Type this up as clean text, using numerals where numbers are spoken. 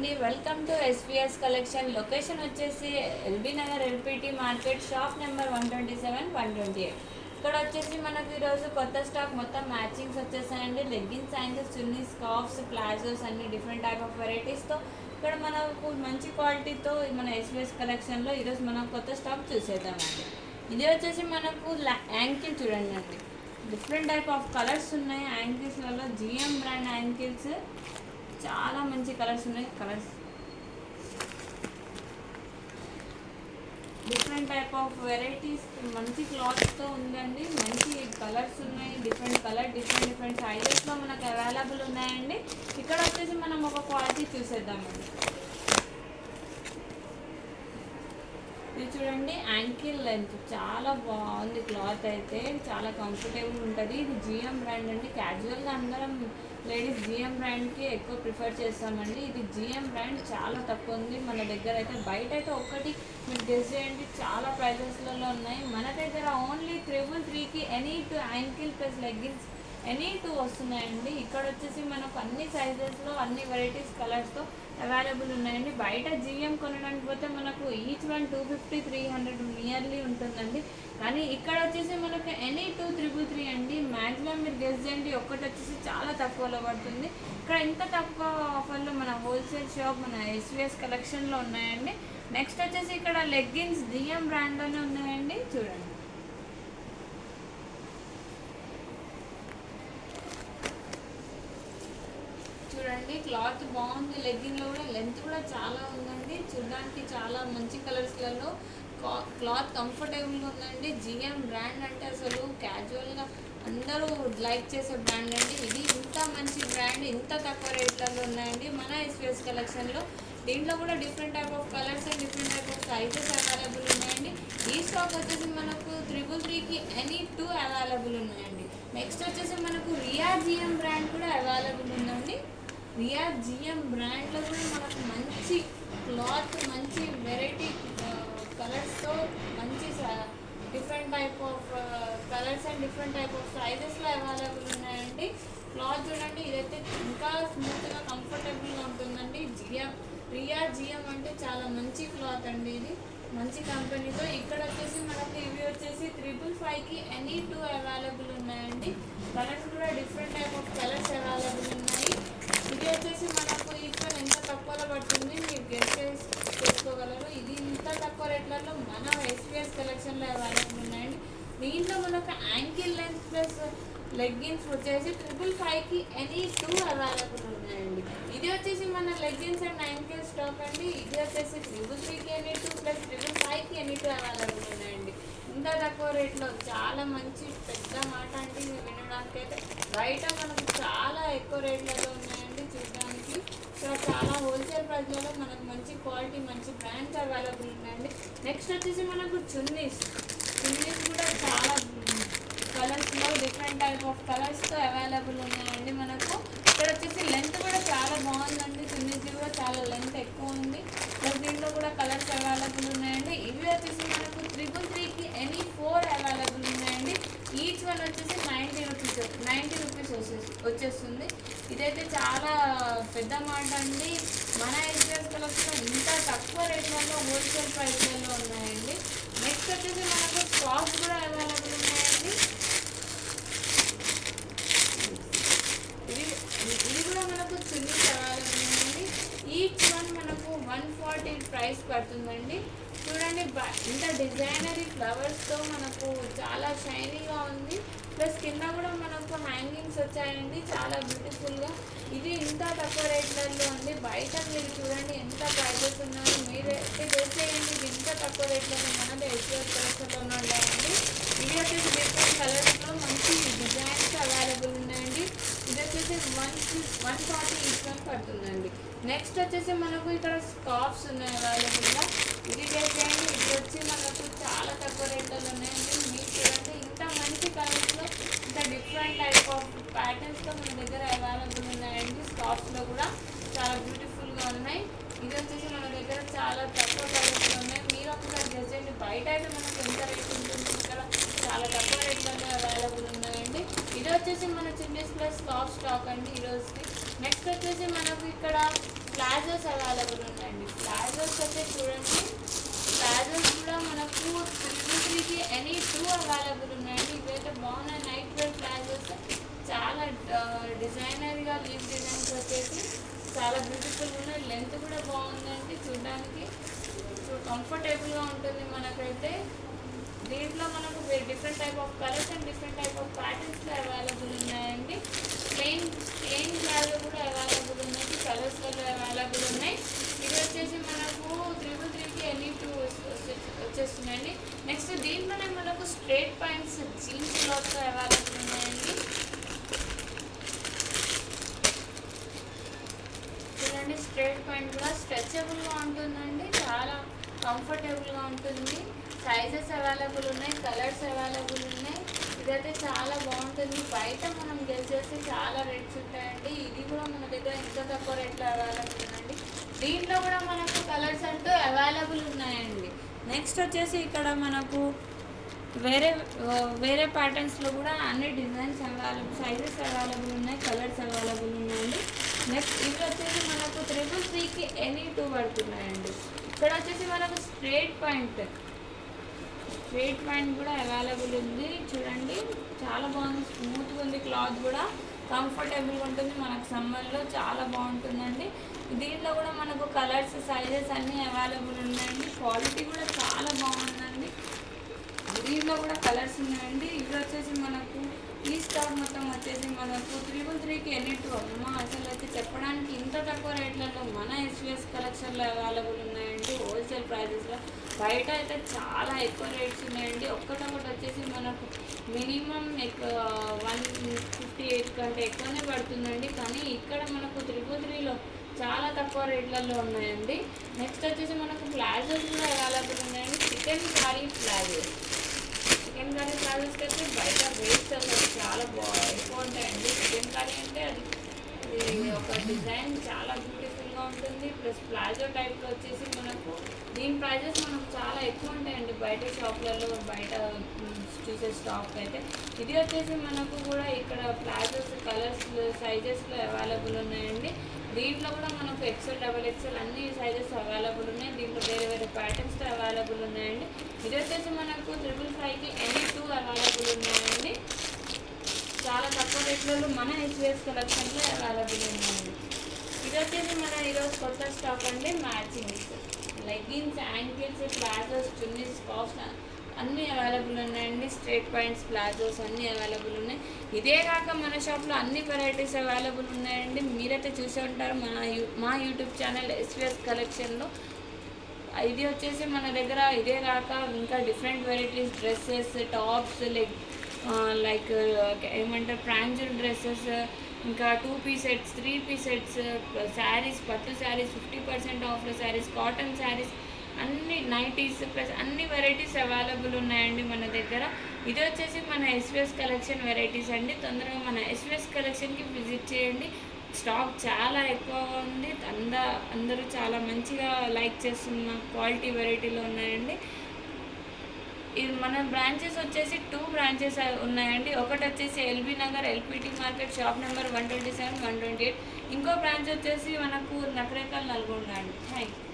అండి, welcome to SVS collection. Location వచ్చేసి LB Nagar LPT market, shop number 127, 128. ఇక్కడ వచ్చేసి మనకు ఈరోజు కొత్త స్టాక్ మొత్తం మ్యాచింగ్స్ వచ్చేసాయండి. Leggings, ankles, chunnis, scarfs, palazzos అన్ని డిఫరెంట్ టైప్ ఆఫ్ వెరైటీస్తో ఇక్కడ మనకు మంచి క్వాలిటీతో మన ఎస్విఎస్ కలెక్షన్లో ఈరోజు మనం కొత్త స్టాక్ చూసేద్దామండి. ఇది వచ్చేసి మనకు యాంకిల్ చూడండి అండి, డిఫరెంట్ టైప్ ఆఫ్ కలర్స్ ఉన్నాయి. యాంకిల్స్లలో జిఎం బ్రాండ్ యాంకిల్స్, చాలా మంచి కలర్స్ ఉన్నాయి. Colours different type of varieties, మంచి క్లాత్తో ఉందండి. మంచి కలర్స్ ఉన్నాయి, డిఫరెంట్ సైజెస్లో మనకు అవైలబుల్ ఉన్నాయండి. ఇక్కడ వచ్చేసి మనం ఒక క్వాలిటీ చూసేద్దామండి. ఇది చూడండి, యాంకిల్ లెంత్ చాలా బాగుంది. క్లాత్ అయితే చాలా కంఫర్టబుల్ ఉంటుంది. ఇది జిఎం బ్రాండ్ అండి. క్యాజువల్గా అందరం లేడీస్ జిఎం బ్రాండ్కి ఎక్కువ ప్రిఫర్ చేస్తామండి. ఇది జిఎం బ్రాండ్ చాలా తక్కువ ఉంది మన దగ్గర అయితే. బయట అయితే ఒకటి మీరు గెస్ చేయండి, చాలా ప్రైజెస్లలో ఉన్నాయి. మన దగ్గర ఓన్లీ 333కి any two ankle plus leggings any two వస్తున్నాయండి. ఇక్కడ వచ్చేసి మనకు అన్ని సైజెస్లో అన్ని వెరైటీస్ కలర్స్తో అవైలబుల్ ఉన్నాయండి. బయట జిఎం కొనడానికి పోతే మనకు ఈచ్ వన్ 250, 300 నియర్లీ ఉంటుందండి. కానీ ఇక్కడ వచ్చేసి మనకు ఎనీ 233 అండి. మ్యాక్సిమం మీరు గెస్ చేయండి, ఒక్కటి వచ్చేసి చాలా తక్కువలో పడుతుంది. ఇక్కడ ఇంత తక్కువ ఆఫర్లో మన హోల్సేల్ షాప్ మన ఎస్విఎస్ కలెక్షన్లో ఉన్నాయండి. నెక్స్ట్ వచ్చేసి ఇక్కడ లెగ్గిన్స్ జిఎం బ్రాండ్లోనే ఉన్నాయండి. చూడండి, క్లాత్ బాగుంది. లెగ్గిన్లో కూడా లెంత్ కూడా చాలా ఉందండి. చూడడానికి చాలా మంచి కలర్స్లలో క్లాత్ కంఫర్టబుల్గా ఉందండి. జిఎం బ్రాండ్ అంటే అసలు క్యాజువల్గా అందరూ లైక్ చేసే బ్రాండ్ అండి. ఇది ఇంత మంచి బ్రాండ్ ఇంత తక్కువ రేట్లలో ఉన్నాయండి మన ఎస్విఎస్ కలెక్షన్లో. దీంట్లో కూడా different type of colours and different type of sizes available ఉన్నాయండి. ఈ స్టాక్ వచ్చేసి మనకు 333కి ఎనీ టూ అవైలబుల్ ఉన్నాయండి. నెక్స్ట్ వచ్చేసి మనకు రియా జిఎం బ్రాండ్ కూడా అవైలబుల్ ఉందండి. రియా జిఎం బ్రాండ్లో కూడా మనకు మంచి క్లాత్, మంచి వెరైటీ కలర్స్తో మంచి different type of colours and different type of సైజెస్లో అవైలబుల్ ఉన్నాయండి. క్లాత్ చూడండి, ఇదైతే ఇంకా స్మూత్గా కంఫర్టబుల్గా ఉంటుందండి. రియా జిఎం అంటే చాలా మంచి క్లాత్ అండి. ఇది మంచి కంపెనీతో. ఇక్కడ వచ్చేసి మనకి ఇవి వచ్చేసి 555కి ఎనీ టూ అవైలబుల్ ఉన్నాయండి. కలర్స్ కూడా different type of colours available ఉన్నాయి. ఇది వచ్చేసి మనకు ఇక్కడ ఎంత తక్కువలో పడుతుంది మీరు గెస్ చేసుకోగలరు. ఇది ఇంత తక్కువ రేట్లలో మన ఎస్విఎస్ కలెక్షన్లో అవైలబుల్ ఉన్నాయండి. దీంట్లో మనకు యాంకిల్ లెంత్ ప్లస్ లెగ్గిన్స్ వచ్చేసి 555కి ఎనీ టూ అవైలబుల్ ఉన్నాయండి. ఇది వచ్చేసి మన లెగ్గిన్స్ అండ్ యాంకిల్ స్టాక్ అండి. ఇది వచ్చేసి 333కి ఎనీ టూ ప్లస్ 555కి ఎనీ టూ అవైలబుల్ ఉన్నాయండి. ఇంత తక్కువ రేట్లో చాలా మంచి పెద్ద మాట అంటే వినడానికి అయితే బయట మనకు చాలా ఎక్కువ రేట్లలో ఉన్నాయండి. చూడడానికి ఇక్కడ చాలా హోల్సేల్ ప్రైస్లలో మనకు మంచి క్వాలిటీ, మంచి బ్రాండ్స్ అవైలబుల్ ఉన్నాయండి. నెక్స్ట్ వచ్చేసి మనకు చున్నీస్ కూడా చాలా కలర్స్లో డిఫరెంట్ టైప్ ఆఫ్ కలర్స్తో అవైలబుల్ ఉన్నాయండి మనకు. ఇక్కడ వచ్చేసి లెంత్ కూడా చాలా బాగుందండి. చున్నీస్ కూడా చాలా లెంత్ ఎక్కువ ఉంది. ప్లస్ దీంట్లో కూడా కలర్స్ అవైలబుల్ ఉన్నాయండి. ఇవి వచ్చేసి మనకు 333కి ఎనీ 4 అవైలబుల్ ఉన్నాయండి. ఈచ్ వన్ వచ్చేసి 90 రూపీస్ వచ్చేస్తుంది. ఇదైతే చాలా పెద్ద మాట అండి. మన ఎస్విఎస్ కలెక్షన్ ఇంత తక్కువ రేట్లలో హోల్సేల్ ప్రైస్లలో ఉన్నాయండి. నెక్స్ట్ వచ్చేసి మనకు స్టాక్స్ కూడా అవైలబుల్ ఉన్నాయండి. ఇది కూడా మనకు చున్నీస్ అవైలబుల్ ఉన్నాయండి. ఈచ్ వన్ మనకు 140 ప్రైస్ పడుతుందండి. చూడండి, ఇంత డిజైనరీ ఫ్లవర్స్తో మనకు చాలా షైనీగా ఉంది. ప్లస్ కింద కూడా మనకు హ్యాంగింగ్స్ వచ్చాయండి, చాలా బ్యూటిఫుల్గా. ఇది ఇంత తక్కువ రేట్లలో ఉంది. బయట మీరు చూడండి ఎంత ప్రైజెస్ ఉన్నాయో. మీరైతే చేసేయండి, ఇది ఇంత తక్కువ రేట్లలో మనది ఎస్విఎస్ కలెక్షన్లో ఉన్నాయండి. ఇది వచ్చేసి డిఫరెంట్ కలర్స్లో మంచి డిజైన్స్ అవైలబుల్ ఉన్నాయండి. ఇది వచ్చేసి 140 ఈచ్ వన్ పడుతుందండి. నెక్స్ట్ వచ్చేసి మనకు ఇక్కడ స్కార్ఫ్స్ ఉన్నాయి అవైలబుల్గా. ఇది చేసేయండి, ఇది వచ్చి మనకు చాలా తక్కువ రేట్లలో ఉన్నాయండి. మీరు చూడండి, ఇంత మంచి కలర్స్లో ఇంత డిఫరెంట్ టైప్ ఆఫ్ ప్యాటర్న్స్తో మన దగ్గర అవైలబుల్ ఉన్నాయండి. స్కార్ఫ్స్లో కూడా చాలా బ్యూటిఫుల్గా ఉన్నాయి. ఇది వచ్చేసి మన దగ్గర చాలా తక్కువ కలర్స్లో ఉన్నాయి. మీరు ఒకసారి చేసేయండి, బయట అయితే మనకు ఎంత రేట్ ఉంటుంది, ఇక్కడ చాలా తక్కువ రేట్లలో అవైలబుల్ ఉన్నాయండి. ఇది వచ్చేసి మన చున్నీస్ ప్లస్ స్కార్ఫ్ స్టాక్ అండి ఈరోజుకి. నెక్స్ట్ వచ్చేసి మనకు ఇక్కడ ప్లాజోస్ అవైలబుల్ ఉన్నాయండి. ప్లాజోస్ అయితే చూడండి, ప్లాజోస్ కూడా మనకు 333కి ఎనీ 2 అవైలబుల్ ఉన్నాయండి. ఇవైతే బాగున్నాయి, నైట్ వేర్ ప్లాజోస్. చాలా డిజైనర్గా లీవ్ డిజైన్స్ వచ్చేసి చాలా బ్యూటిఫుల్గా ఉన్నాయి. లెంత్ కూడా బాగుందండి, చూడడానికి కంఫర్టబుల్గా ఉంటుంది మనకైతే. దీంట్లో మనకు different type of colours and different type of ప్యాటర్న్స్లో అవైలబుల్ ఉన్నాయండి. ప్లెయిన్ ప్లాజో కూడా అవైలబుల్ ఉన్నాయి, కలర్స్లలో అవైలబుల్ ఉన్నాయి. ఇది వచ్చేసి మనకు 333కి ఎనీ 2 వచ్చేస్తున్నాయండి. నెక్స్ట్ దీంట్లోనే మనకు straight pants jeans clothes available ఉన్నాయండి. చూడండి, స్ట్రేట్ ప్యాంట్ కూడా స్ట్రెచబుల్గా ఉంటుందండి, చాలా కంఫర్టబుల్గా ఉంటుంది. సైజెస్ అవైలబుల్ ఉన్నాయి, కలర్స్ అవైలబుల్ ఉన్నాయి. ఇదైతే చాలా బాగుంటుంది. బయట మనం గెలిచేసి చాలా రేట్స్ ఉంటాయండి. ఇది కూడా మన దగ్గర ఇంత తక్కువ రేట్లో అవైలబుల్ ఉందండి. దీంట్లో కూడా మనకు కలర్స్ అంటూ అవైలబుల్ ఉన్నాయండి. నెక్స్ట్ వచ్చేసి ఇక్కడ మనకు వేరే ప్యాటర్న్స్లో కూడా అన్ని డిజైన్స్ అవైలబుల్, సైజెస్ అవైలబుల్ ఉన్నాయి, కలర్స్ అవైలబుల్ ఉన్నాయండి. నెక్స్ట్ ఇవి వచ్చేసి మనకు 333కి ఎనీ 2 పడుతున్నాయండి. ఇక్కడ వచ్చేసి మనకు స్ట్రేట్ ప్యాంట్ కూడా అవైలబుల్ ఉంది. చూడండి, చాలా బాగుంది, స్మూత్గా ఉంది, క్లాత్ కూడా కంఫర్టబుల్గా ఉంటుంది. మనకు సమ్మర్లో చాలా బాగుంటుందండి. దీంట్లో కూడా మనకు కలర్స్, సైజెస్ అన్నీ అవైలబుల్ ఉన్నాయండి. క్వాలిటీ కూడా చాలా బాగుందండి. దీంట్లో కూడా కలర్స్ ఉన్నాయండి. ఇవి వచ్చేసి మనకు ఈ స్టాక్ మొత్తం వచ్చేసి మనకు 333కి ఎనీ 2. అమ్మ, అసలు అయితే చెప్పడానికి ఇంత తక్కువ రేట్లలో మన ఎస్విఎస్ కలెక్షన్లో అవైలబుల్ ఉన్నాయండి, హోల్సేల్ ప్రైజెస్లో. బయట అయితే చాలా ఎక్కువ రేట్స్ ఉన్నాయండి. ఒక్కటొకటి వచ్చేసి మనకు మినిమం 158 కంటే ఎక్కువనే పడుతుందండి. కానీ ఇక్కడ మనకు 333లో చాలా తక్కువ రేట్లలో ఉన్నాయండి. నెక్స్ట్ వచ్చేసి మనకు ప్లాజోస్ కూడా అవైలబుల్ ఉన్నాయండి. చికెన్ కర్రీ ప్లాజోస్కి అయితే బయట రేట్స్ అసలు చాలా ఎక్కువ ఉంటాయండి. చికెన్ కర్రీ అంటే అది ఒక డిజైన్ చాలా బ్యూటిఫుల్గా ఉంటుంది. ప్లస్ ప్లాజో టైప్లో వచ్చేసి మనకు దీని ప్రైజెస్ మనకు చాలా ఎక్కువ ఉంటాయండి బయట షాప్లలో, బయట చూసే స్టాక్ అయితే. ఇది వచ్చేసి మనకు కూడా ఇక్కడ ప్లాజోస్ కలర్స్, సైజెస్లో అవైలబుల్ ఉన్నాయండి. దీంట్లో కూడా మనకు XL, XXL అన్ని సైజెస్ అవైలబుల్ ఉన్నాయి. దీంట్లో వేరే వేరే ప్యాటర్న్స్తో అవైలబుల్ ఉన్నాయండి. ఇది వచ్చేసి మనకు 555కి ఎనీ 2 అవైలబుల్ ఉన్నాయండి. చాలా తక్కువ రేట్లలో మన ఎస్విఎస్ కలెక్షన్లో అవైలబుల్ ఉన్నాయండి. ఇది వచ్చేసి మన ఈరోజు కొత్త స్టాక్ అండి. Matchings, leggings, ankles, palazzos, chunnis, calves అన్నీ అవైలబుల్ ఉన్నాయండి. స్ట్రేట్ ప్యాంట్స్, ప్లాజోస్ అన్నీ అవైలబుల్ ఉన్నాయి. ఇదే కాక మన షాప్లో అన్ని వెరైటీస్ అవైలబుల్ ఉన్నాయండి. మీరైతే చూసే ఉంటారు మా యూట్యూబ్ ఛానల్ ఎస్విఎస్ కలెక్షన్లో. ఇది వచ్చేసి మన దగ్గర ఇదే కాక ఇంకా different varieties, dresses, tops, like ఏమంటారు ప్రాంజుల్ డ్రెస్సెస్, ఇంకా 2 piece sets, 3 piece sets, saris, పట్టు శారీస్, 50% ఆఫ్లో శారీస్, కాటన్ శారీస్, అన్ని నైటీస్, ప్లస్ అన్ని వెరైటీస్ అవైలబుల్ ఉన్నాయండి మన దగ్గర. ఇది వచ్చేసి మన ఎస్విఎస్ కలెక్షన్ వెరైటీస్ అండి. తొందరగా మన ఎస్విఎస్ కలెక్షన్కి విజిట్ చేయండి. స్టాక్ చాలా ఎక్కువగా ఉంది. అందరూ చాలా మంచిగా లైక్ చేస్తున్న క్వాలిటీ వెరైటీలో ఉన్నాయండి. ఇది మన బ్రాంచెస్ వచ్చేసి 2 బ్రాంచెస్ ఉన్నాయండి. ఒకటి వచ్చేసి LB Nagar LPT market shop number 127, 128. ఇంకో బ్రాంచ్ వచ్చేసి మనకు నకరేకల్, నల్గొండ అండి. Thank you.